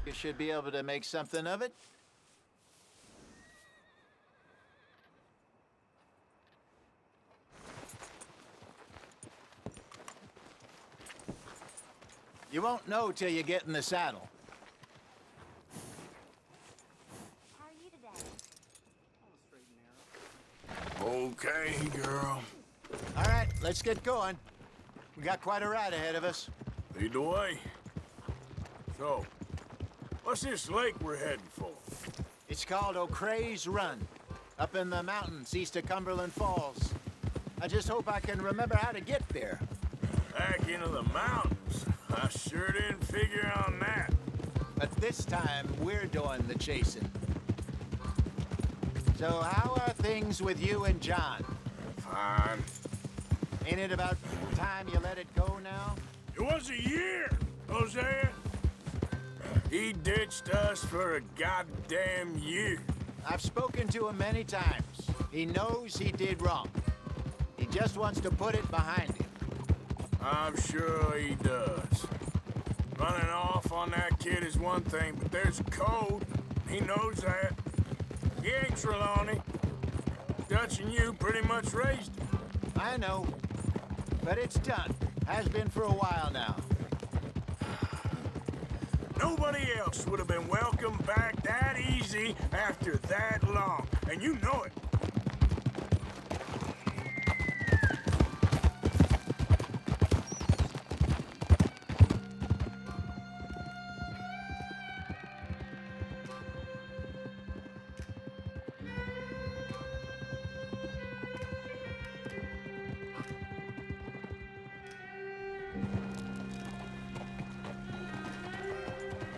You should be able to make something of it. You won't know till you get in the saddle. How are you today? Okay, girl. All right, let's get going. We got quite a ride ahead of us. Lead the way. So, what's this lake we're heading for? It's called O'Creagh's Run, up in the mountains east of Cumberland Falls. I just hope I can remember how to get there. Back into the mountains? I sure didn't figure on that. But this time, we're doing the chasing. So how are things with you and John? Fine. Ain't it about time you let it go now? It was a year, Hosea. He ditched us for a goddamn year. I've spoken to him many times. He knows he did wrong. He just wants to put it behind him. I'm sure he does. Running off on that kid is one thing, but there's a code. He knows that. He ain't Trelawney. Dutch and you pretty much raised him. I know. But it's done. Has been for a while now. Nobody else would have been welcomed back that easy after that long, and you know it.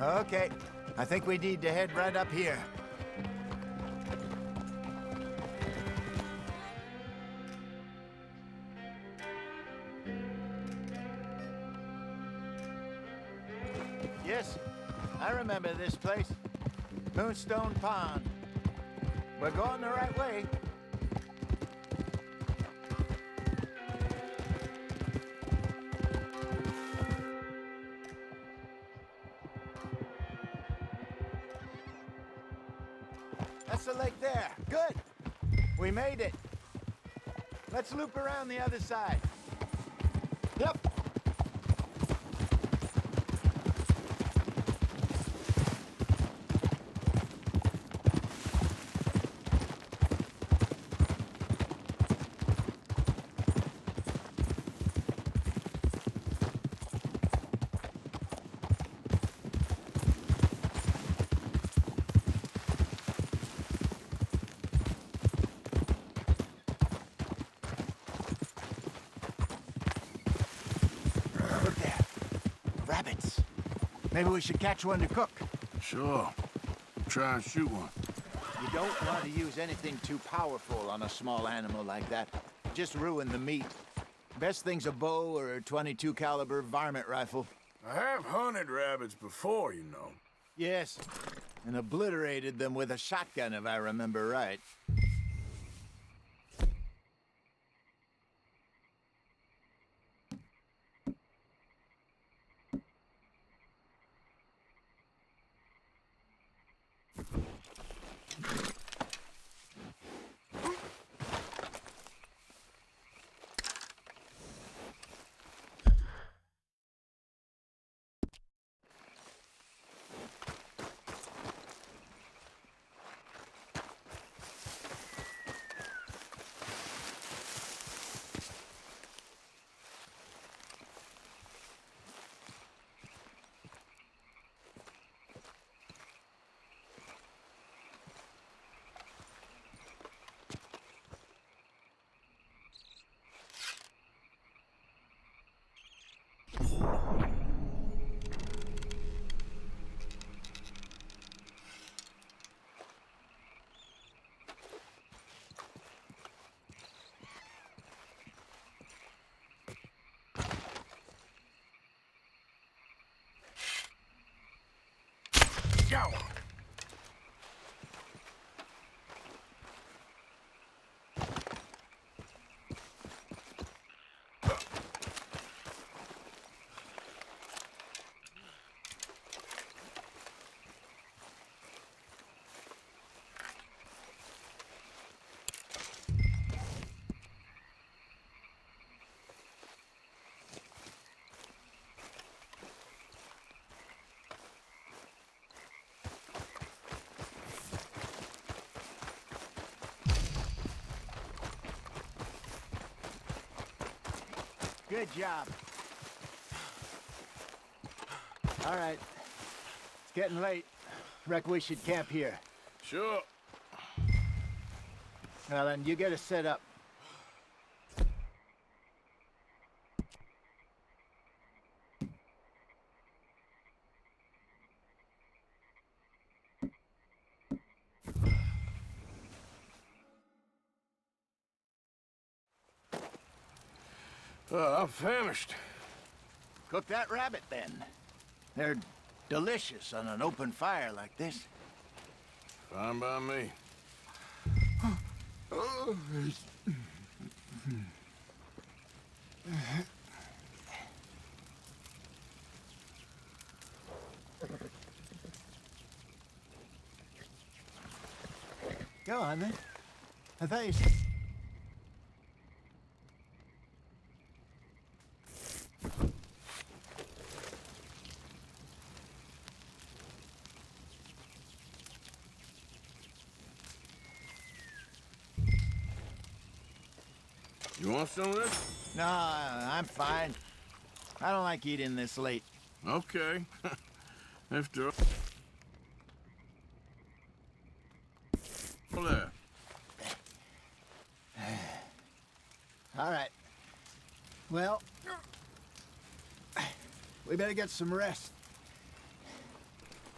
Okay, I think we need to head right up here. Yes, I remember this place. Moonstone Pond. We're going the right way. That's the lake there. Good. We made it. Let's loop around the other side. Yep. Rabbits. Maybe we should catch one to cook. Sure. Try and shoot one. You don't want to use anything too powerful on a small animal like that. Just ruin the meat. Best thing's a bow or a .22 caliber varmint rifle. I have hunted rabbits before, you know. Yes, and obliterated them with a shotgun if I remember right. Go! Good job. All right. It's getting late. Reckon we should camp here. Sure. Well, then, you get us set up. I'm famished. Cook that rabbit, then. They're delicious on an open fire like this. Fine by me. Go on, then. I thought you said... You want some of this? No, I'm fine. I don't like eating this late. Okay. After all... There. All right. Well, we better get some rest.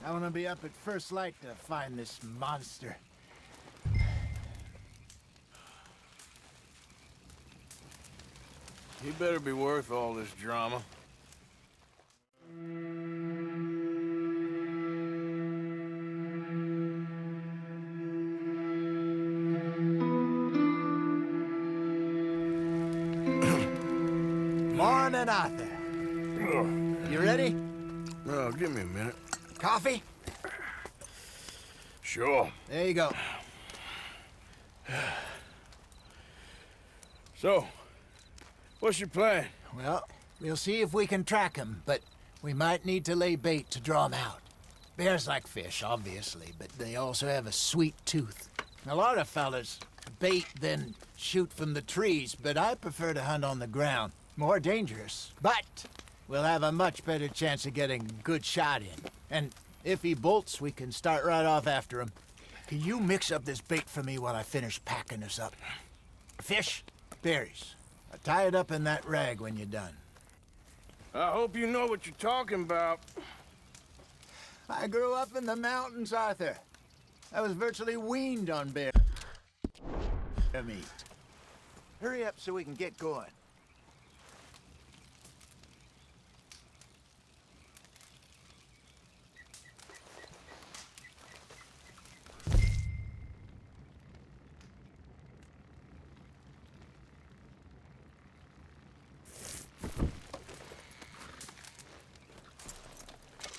I want to be up at first light to find this monster. He better be worth all this drama. Morning, Arthur. You ready? Oh, give me a minute. Coffee? Sure. There you go. So, what's your plan? Well, we'll see if we can track him, but we might need to lay bait to draw him out. Bears like fish, obviously, but they also have a sweet tooth. A lot of fellas bait, then shoot from the trees, but I prefer to hunt on the ground. More dangerous, but we'll have a much better chance of getting a good shot in. And if he bolts, we can start right off after him. Can you mix up this bait for me while I finish packing this up? Fish, berries. Tie it up in that rag when you're done. I hope you know what you're talking about. I grew up in the mountains, Arthur. I was virtually weaned on bear meat. Hurry up so we can get going.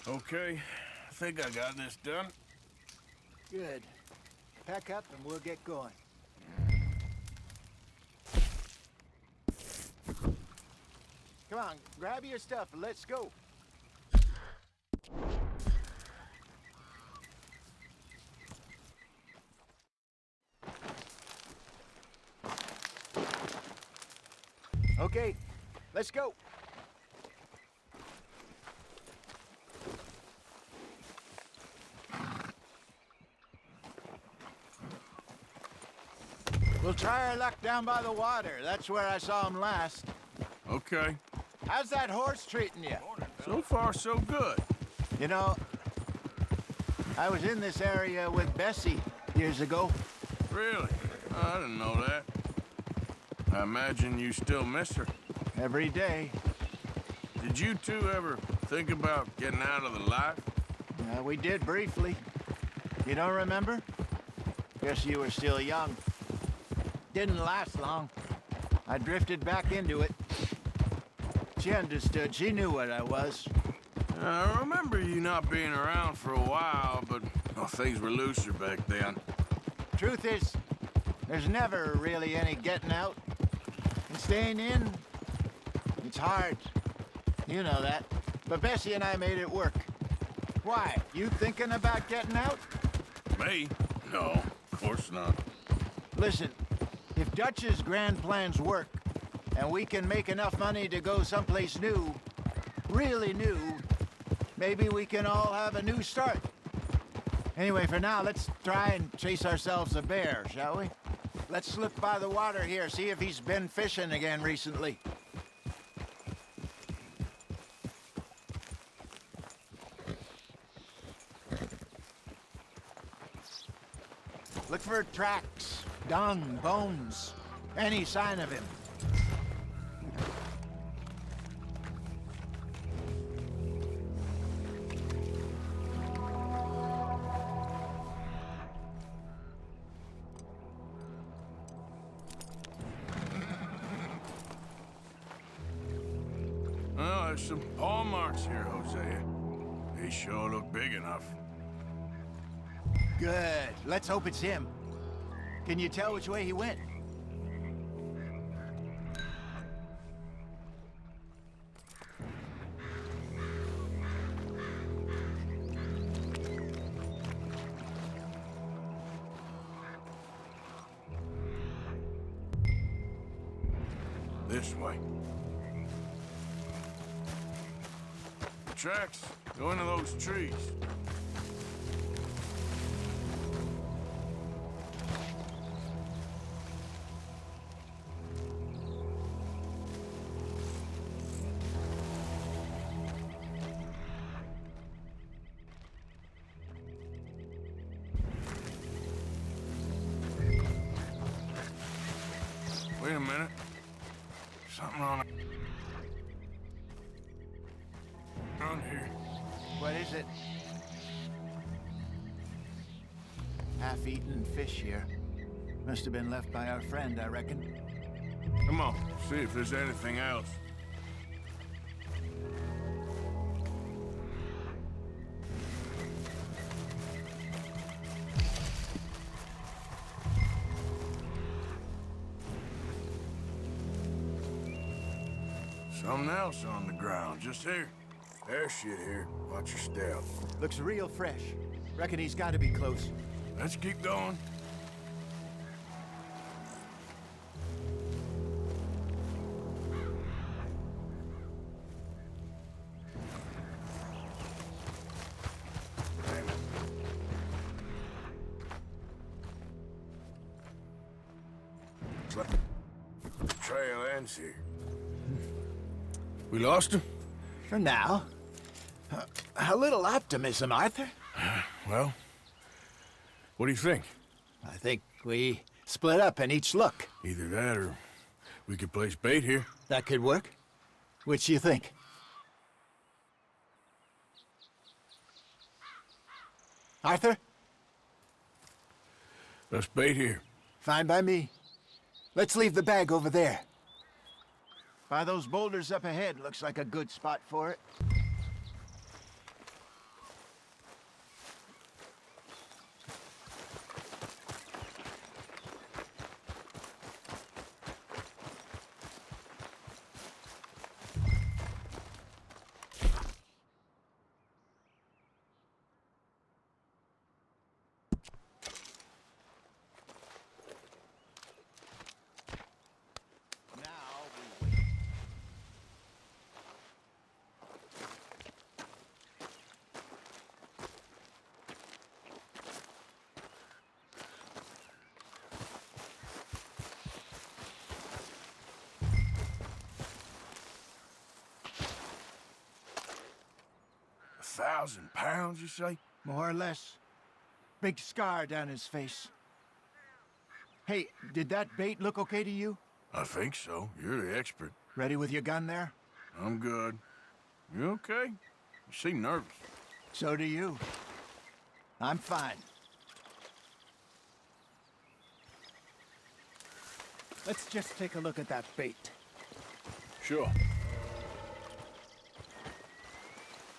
Okay, I think I got this done. Good. Pack up and we'll get going. Come on, grab your stuff and let's go. Okay, let's go. We'll try our luck down by the water. That's where I saw him last. Okay. How's that horse treating you? So far, so good. You know, I was in this area with Bessie years ago. Really? I didn't know that. I imagine you still miss her. Every day. Did you two ever think about getting out of the life? We did briefly. You don't remember? Guess you were still young. Didn't last long. I drifted back into it. She understood. She knew what I was. I remember you not being around for a while, but things were looser back then. Truth is, there's never really any getting out. And staying in, it's hard. You know that. But Bessie and I made it work. Why? You thinking about getting out? Me? No, of course not. Listen, if Dutch's grand plans work, and we can make enough money to go someplace new, really new, maybe we can all have a new start. Anyway, for now, let's try and chase ourselves a bear, shall we? Let's slip by the water here, see if he's been fishing again recently. Look for tracks, dung, bones, any sign of him. Oh, there's some paw marks here, Hosea. They sure look big enough. Good. Let's hope it's him. Can you tell which way he went? This way. Tracks go into those trees. Wait a minute. Something on here. What is it? Half-eaten fish here. Must have been left by our friend, I reckon. Come on, see if there's anything else. Something else on the ground, just here. There's shit here. Watch your step. Looks real fresh. Reckon he's got to be close. Let's keep going. Damn it. Looks like the trail ends here. We lost him? For now. A little optimism, Arthur. Well, what do you think? I think we split up and each look. Either that or we could place bait here. That could work. Which you think? Arthur? Let's bait here. Fine by me. Let's leave the bag over there. By those boulders up ahead, looks like a good spot for it. £1,000, you say? More or less. Big scar down his face. Hey, did that bait look okay to you? I think so. You're the expert. Ready with your gun there? I'm good. You okay? You seem nervous. So do you. I'm fine. Let's just take a look at that bait. Sure.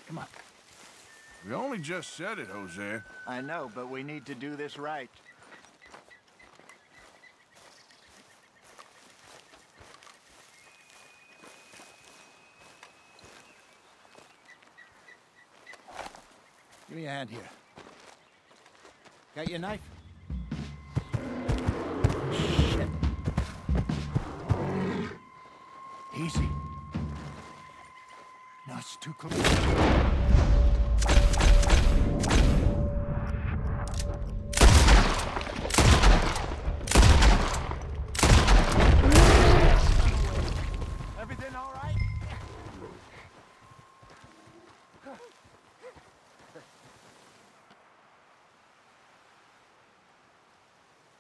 Come on. We only just said it, Jose. I know, but we need to do this right. Give me a hand here. Got your knife? Shit. Everything all right?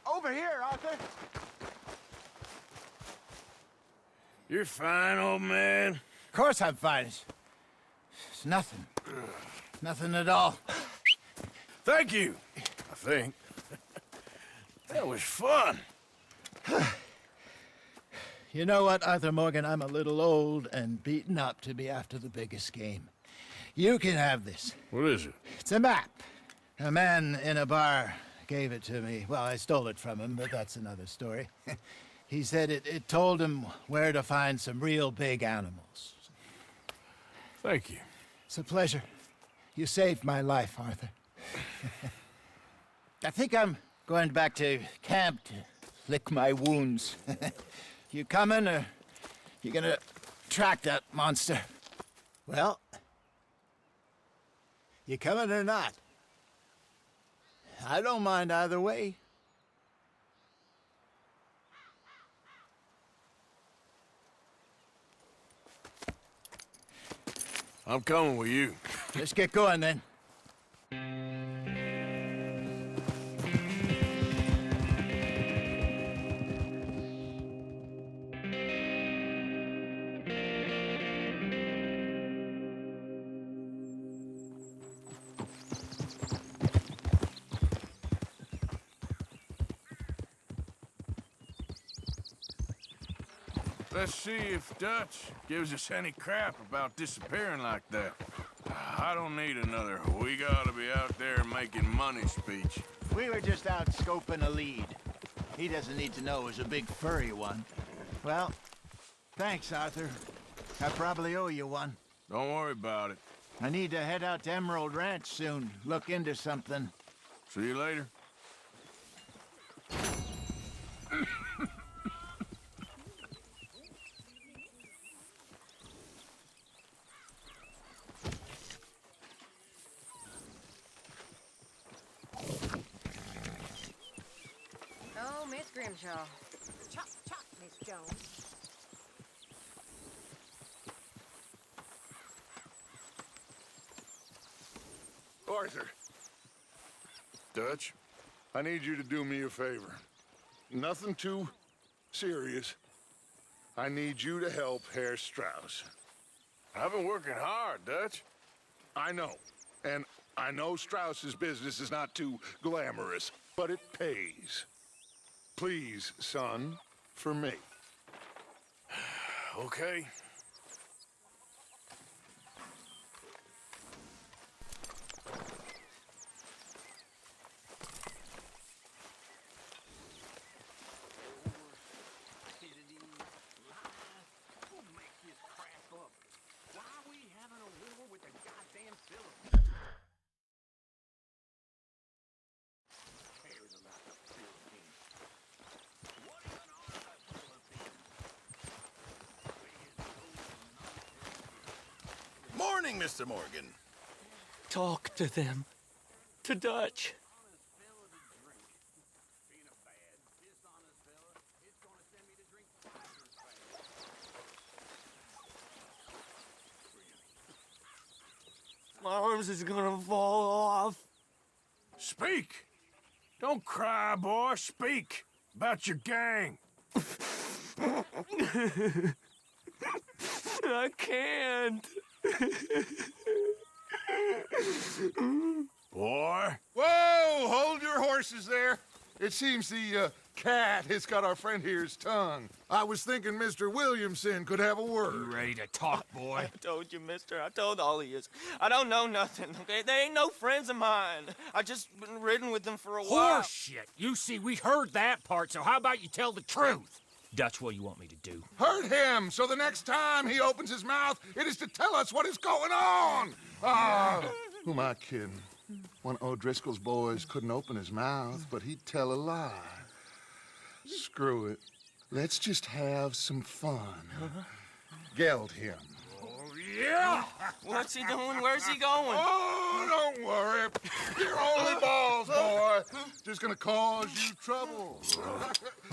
Over here, Arthur. You're fine, old man. Of course I'm fine. It's nothing. Nothing at all. Thank you, I think. That was fun. You know what, Arthur Morgan? I'm a little old and beaten up to be after the biggest game. You can have this. What is it? It's a map. A man in a bar gave it to me. Well, I stole it from him, but that's another story. He said it told him where to find some real big animals. Thank you. It's a pleasure. You saved my life, Arthur. I think I'm going back to camp to lick my wounds. You coming, or you gonna track that monster? Well, you coming or not? I don't mind either way. I'm coming with you. Let's get going then. Let's see if Dutch gives us any crap about disappearing like that. I don't need another "we gotta be out there making money" speech. We were just out scoping a lead. He doesn't need to know it was a big furry one. Well, thanks, Arthur. I probably owe you one. Don't worry about it. I need to head out to Emerald Ranch soon, look into something. See you later. Oh, Miss Grimshaw. Chop, chop, Miss Jones. Arthur. Dutch, I need you to do me a favor. Nothing too serious. I need you to help Herr Strauss. I've been working hard, Dutch. I know. And I know Strauss's business is not too glamorous, but it pays. Please, son, for me. Okay. Morning, Mr. Morgan. Talk to them. To Dutch. My arms is gonna fall off. Speak! Don't cry, boy. Speak about your gang. I can't. Boy. Whoa! Hold your horses there. It seems the cat has got our friend here's tongue. I was thinking Mr. Williamson could have a word. Ready to talk, boy? I told you, mister. I told all of you. I don't know nothing, okay? They ain't no friends of mine. I just been ridden with them for a while. Horseshit. You see, we heard that part, so how about you tell the truth? Dutch, what do you want me to do? Hurt him, so the next time he opens his mouth, it is to tell us what is going on. Who am I kidding? One of O'Driscoll's boys couldn't open his mouth, but he'd tell a lie. Screw it. Let's just have some fun. Geld him. Oh, Yeah! What's he doing? Where's he going? Oh, don't worry. You're only balls, boy. Just gonna cause you trouble.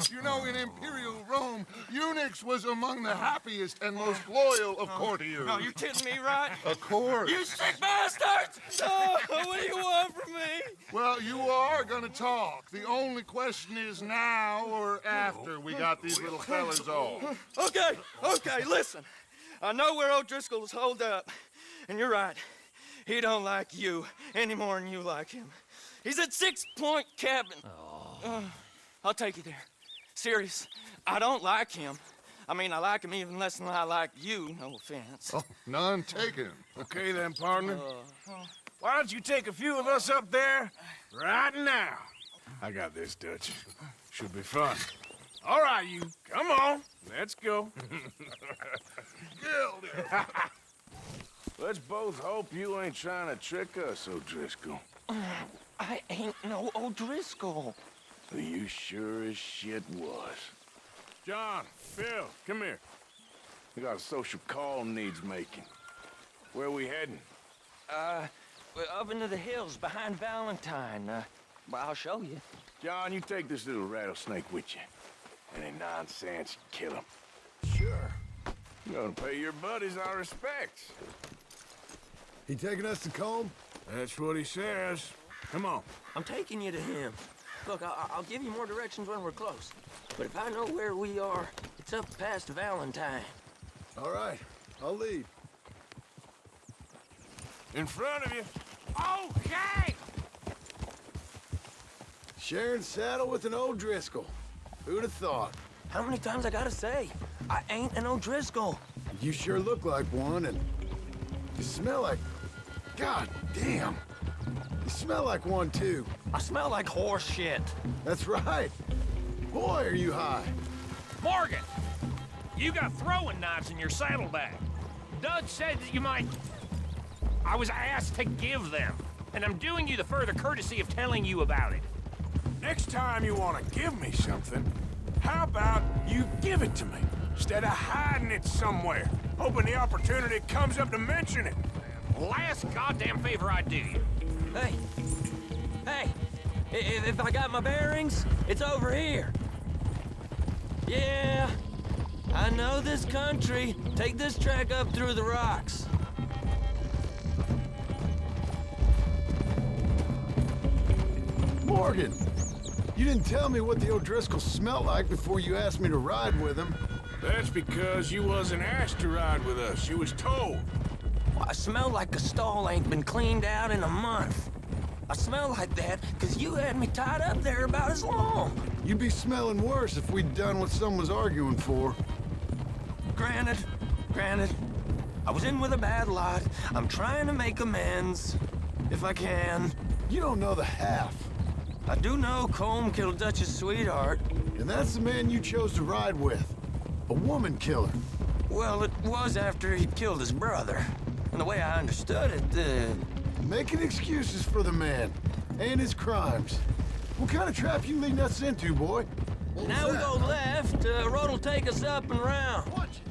You know, in Imperial Rome, eunuchs was among the happiest and most loyal of courtiers. No, you're kidding me, right? Of course. You sick bastards! Oh, what do you want from me? Well, you are gonna talk. The only question is now or after we got these little fellas off. Okay, listen. I know where O'Driscoll's holed up, and you're right. He don't like you any more than you like him. He's at 6 Point Cabin. I'll take you there. Serious, I don't like him. I mean, I like him even less than I like you, no offense. Oh, none taken. Okay then, partner. Why don't you take a few of us up there right now? I got this, Dutch. Should be fun. All right, you. Come on. Let's go. Let's both hope you ain't trying to trick us, O'Driscoll. I ain't no O'Driscoll. You sure as shit was. John, Phil, come here. We got a social call needs making. Where we heading? We're up into the hills behind Valentine. Well, I'll show you. John, you take this little rattlesnake with you. Any nonsense, kill him. Sure. You're gonna pay your buddies our respects. He taking us to Combe? That's what he says. Come on. I'm taking you to him. Look, I'll give you more directions when we're close. But if I know where we are, it's up past Valentine. All right, I'll lead. In front of you. Okay! Sharing saddle with an O'Driscoll. Who'd have thought? How many times I gotta say? I ain't an O'Driscoll. You sure look like one, and you smell like... God damn! You smell like one, too. I smell like horse shit. That's right. Boy, are you high. Morgan! You got throwing knives in your saddlebag. Dud said that you might... I was asked to give them, and I'm doing you the further courtesy of telling you about it. Next time you want to give me something, how about you give it to me, instead of hiding it somewhere, hoping the opportunity comes up to mention it? Last goddamn favor I do you. Hey, if I got my bearings, it's over here. Yeah, I know this country. Take this track up through the rocks. Morgan! You didn't tell me what the O'Driscoll smelled like before you asked me to ride with him. That's because you wasn't asked to ride with us. You was told. I smell like a stall ain't been cleaned out in a month. I smell like that because you had me tied up there about as long. You'd be smelling worse if we'd done what someone's arguing for. Granted. I was in with a bad lot. I'm trying to make amends, if I can. You don't know the half. I do know Colm killed Dutch's sweetheart. And that's the man you chose to ride with. A woman killer. Well, it was after he killed his brother. And the way I understood it, Making excuses for the man and his crimes. What kind of trap you leading us into, boy? now we go left. Road'll take us up and round. Watch it.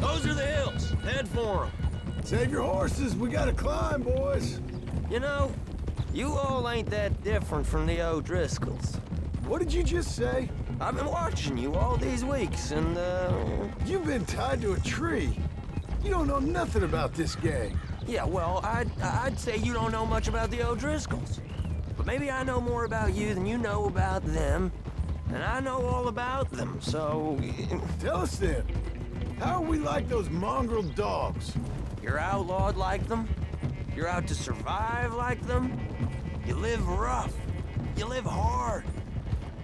Those are the hills. Head for them. Save your horses. We gotta climb, boys. You know, you all ain't that different from the O'Driscolls. What did you just say? I've been watching you all these weeks, and, You've been tied to a tree. You don't know nothing about this gang. yeah, well, I'd say you don't know much about the O'Driscolls. But maybe I know more about you than you know about them. And I know all about them, so... Tell us then. How are we like those mongrel dogs? You're outlawed like them. You're out to survive like them. You live rough. You live hard.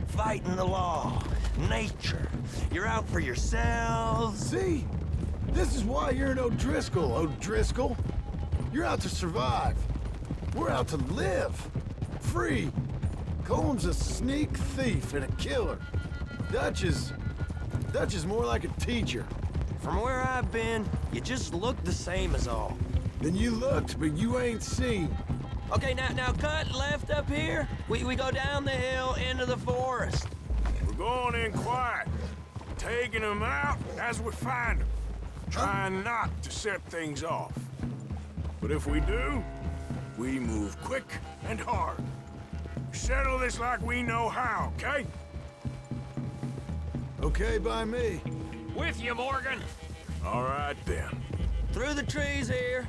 Fighting the law, nature. You're out for yourselves. See? This is why you're an O'Driscoll, O'Driscoll. You're out to survive. We're out to live. Free. Colm's a sneak thief and a killer. Dutch is more like a teacher. From where I've been, you just look the same as all. Then you looked, but you ain't seen. Okay, now cut left up here. We go down the hill into the forest. We're going in quiet, taking them out as we find them, trying not to set things off. But if we do, we move quick and hard. Settle this like we know how, okay? Okay by me. With you, Morgan. All right, then. Through the trees here.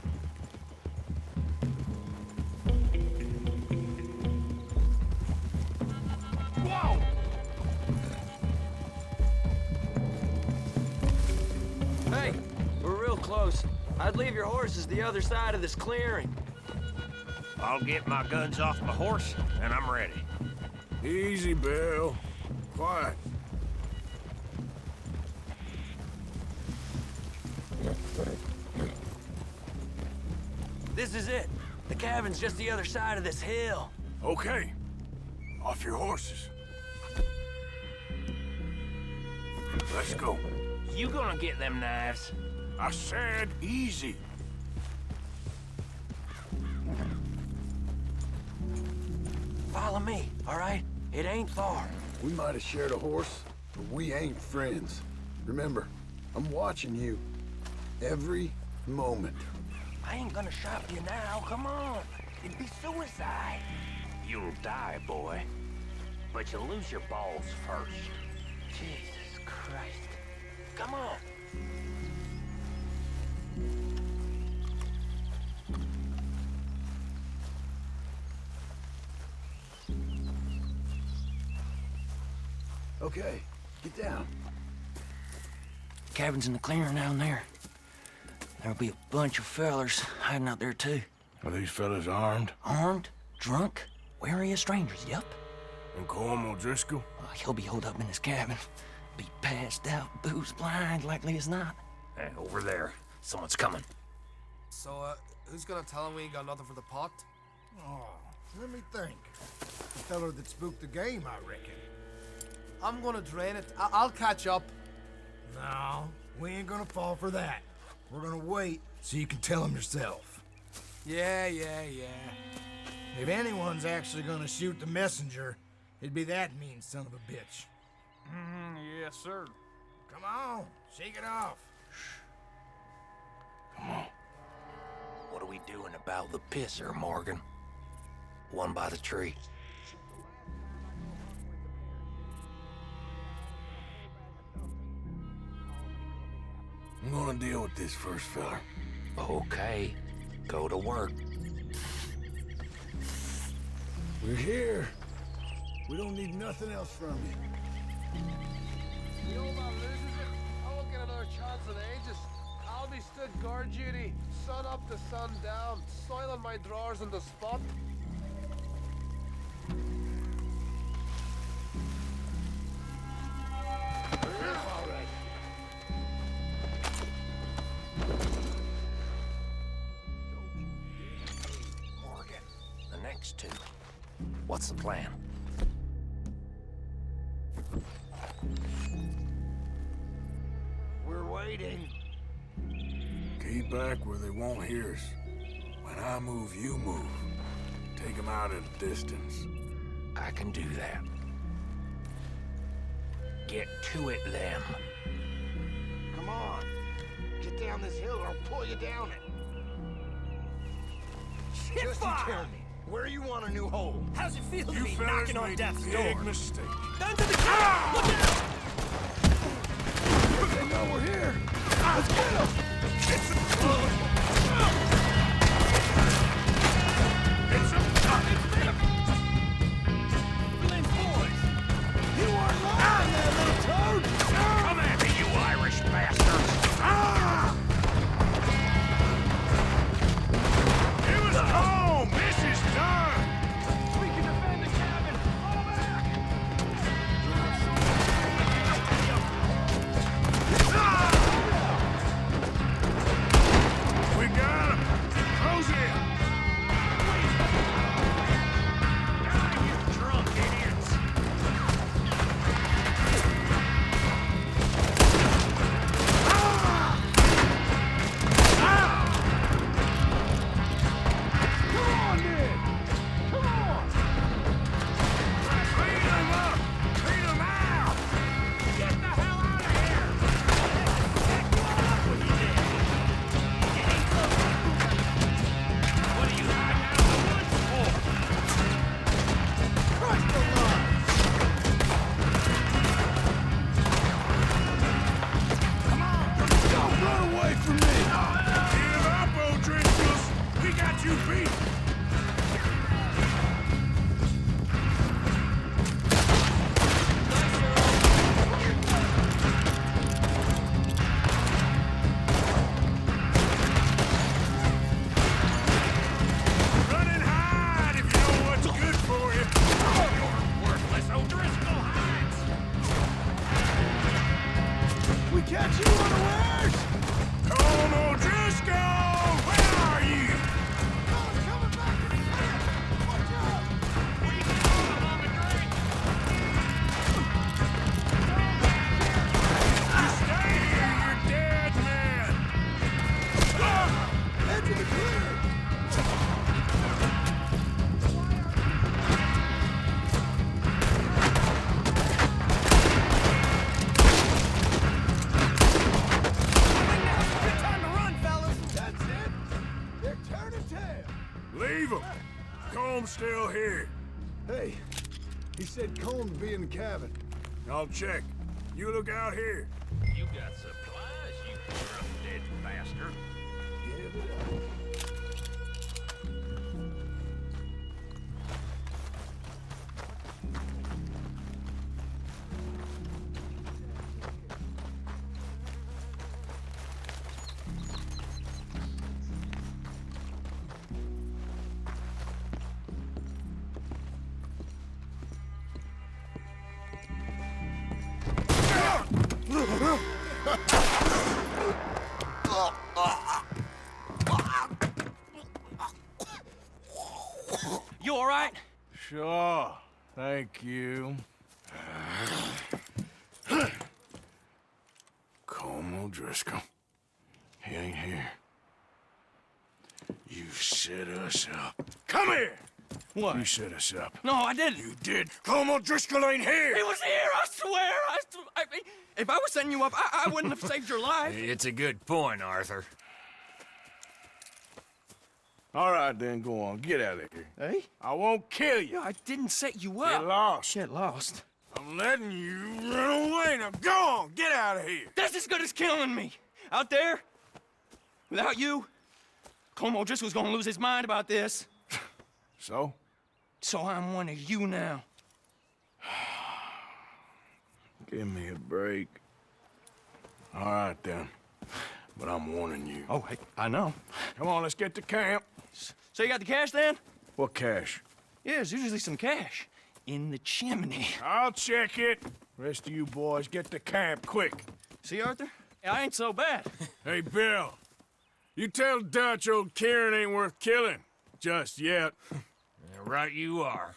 Whoa! Hey, we're real close. I'd leave your horses the other side of this clearing. I'll get my guns off my horse, and I'm ready. Easy, Bill. Quiet. This is it. The cabin's just the other side of this hill. Okay. Off your horses. Let's go. You gonna get them knives? I said easy. Follow me, all right? It ain't far. We might have shared a horse, but we ain't friends. Remember, I'm watching you. Every moment. I ain't gonna shop you now, come on. It'd be suicide. You'll die, boy. But you'll lose your balls first. Jesus Christ. Come on. Okay, get down. Cabin's in the clearing down there. There'll be a bunch of fellers hiding out there, too. Are these fellas armed? Armed, drunk, wary of strangers, yup. And Colm O'Driscoll? He'll be holed up in his cabin. Be passed out, booze blind, likely as not. Over there. Someone's coming. So, who's gonna tell him we ain't got nothing for the pot? Oh, let me think. The feller that spooked the game, I reckon. I'm gonna drain it. I'll catch up. No, we ain't gonna fall for that. We're gonna wait so you can tell him yourself. Yeah. If anyone's actually gonna shoot the messenger, it'd be that mean son of a bitch. Yes, sir. Come on, shake it off. Come on. What are we doing about the pisser, Morgan? One by the tree. I'm gonna deal with this first, fella. Okay, go to work. We're here. We don't need nothing else from you. The old man loses it. I won't get another chance in ages. I'll be stood guard duty, sun up to sun down, soiling my drawers on the spot. Morgan, the next two. What's the plan? We're waiting. Keep back where they won't hear us. When I move, you move. Take them out at a distance. I can do that. Get to it, then. Come on. Get down this hill or I'll pull you down it. Just you tell me, where you want a new hole? How's it feel to You be fellas knocking on made death's a door? big mistake. Guns to the ground! Look out! They know we're here. Let's get them. It's Flynn's boys! You weren't lying there, little toad. Come at me, you Irish bastards! It was home! This is done! We can defend the cabin! Fall back! We got in the cabin. I'll check. You look out here. You got supplies, you drop-dead bastard. Give it up. You all right? Sure. Thank you. Colm O'Driscoll. He ain't here. You set us up. Come here! What? You set us up. No, I didn't. You did. Colm O'Driscoll ain't here! He was here, I swear. If I was setting you up, I wouldn't have saved your life. It's a good point, Arthur. All right, then, go on. Get out of here. Hey? I won't kill you. I didn't set you up. Get lost. Get lost. I'm letting you run away. Now go on. Get out of here. That's as good as killing me. Out there, without you, Colm O'Driscoll's gonna lose his mind about this. So? So I'm one of you now. Give me a break. All right, then. But I'm warning you. Oh, hey, I know. Come on, let's get to camp. So you got the cash then? What cash? Yeah, there's usually some cash in the chimney. I'll check it. Rest of you boys, get to camp, quick. See, Arthur? I ain't so bad. Hey, Bill. You tell Dutch old Kieran ain't worth killing. Just yet. Right you are.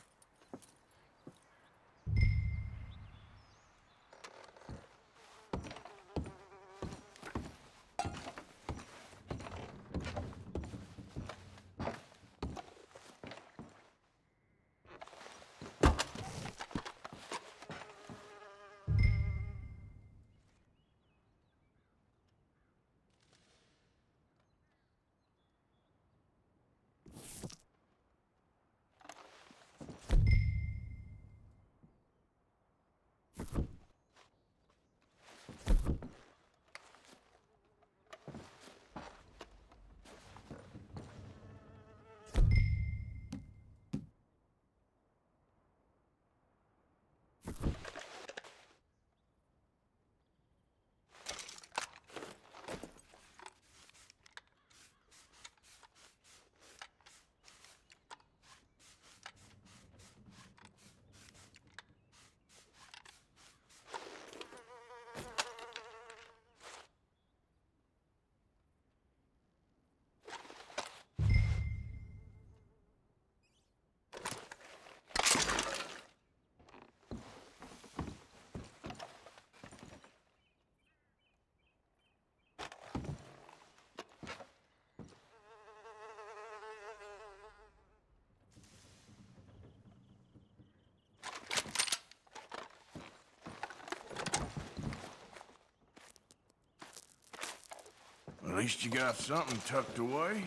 At least you got something tucked away.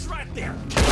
right there.